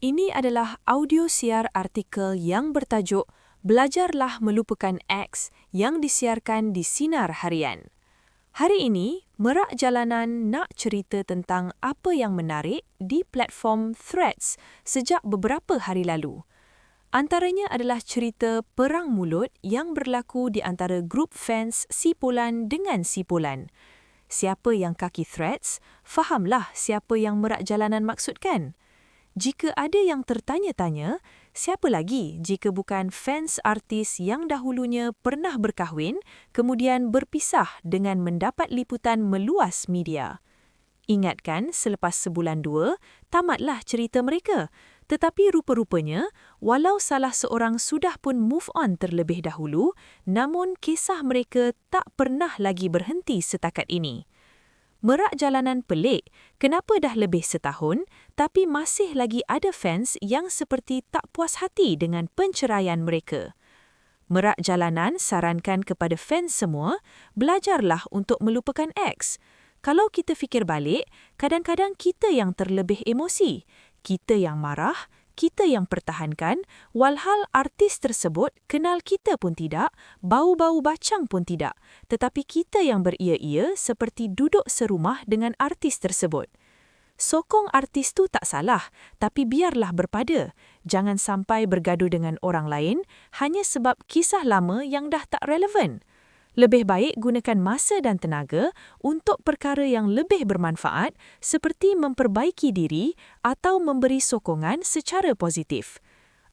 Ini adalah audio siar artikel yang bertajuk Belajarlah Melupakan X yang disiarkan di Sinar Harian. Hari ini, Merak Jalanan nak cerita tentang apa yang menarik di platform Threads sejak beberapa hari lalu. Antaranya adalah cerita perang mulut yang berlaku di antara grup fans Sipolan dengan Sipolan. Siapa yang kaki Threads, fahamlah siapa yang Merak Jalanan maksudkan. Jika ada yang tertanya-tanya, siapa lagi jika bukan fans artis yang dahulunya pernah berkahwin, kemudian berpisah dengan mendapat liputan meluas media. Ingatkan, selepas sebulan dua, tamatlah cerita mereka. Tetapi rupa-rupanya, walau salah seorang sudah pun move on terlebih dahulu, namun kisah mereka tak pernah lagi berhenti setakat ini. Merak Jalanan pelik, kenapa dah lebih setahun, tapi masih lagi ada fans yang seperti tak puas hati dengan penceraian mereka. Merak Jalanan sarankan kepada fans semua, belajarlah untuk melupakan X. Kalau kita fikir balik, kadang-kadang kita yang terlebih emosi. Kita yang marah, kita yang pertahankan, walhal artis tersebut kenal kita pun tidak, bau-bau bacang pun tidak, tetapi kita yang beria-ia seperti duduk serumah dengan artis tersebut. Sokong artis tu tak salah, tapi biarlah berpada. Jangan sampai bergaduh dengan orang lain hanya sebab kisah lama yang dah tak relevan. Lebih baik gunakan masa dan tenaga untuk perkara yang lebih bermanfaat seperti memperbaiki diri atau memberi sokongan secara positif.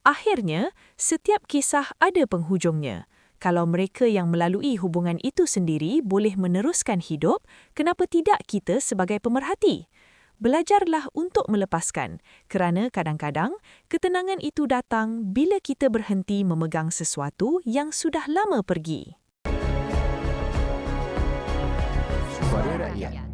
Akhirnya, setiap kisah ada penghujungnya. Kalau mereka yang melalui hubungan itu sendiri boleh meneruskan hidup, kenapa tidak kita sebagai pemerhati? Belajarlah untuk melepaskan, kerana kadang-kadang ketenangan itu datang bila kita berhenti memegang sesuatu yang sudah lama pergi. Suara Rakyat.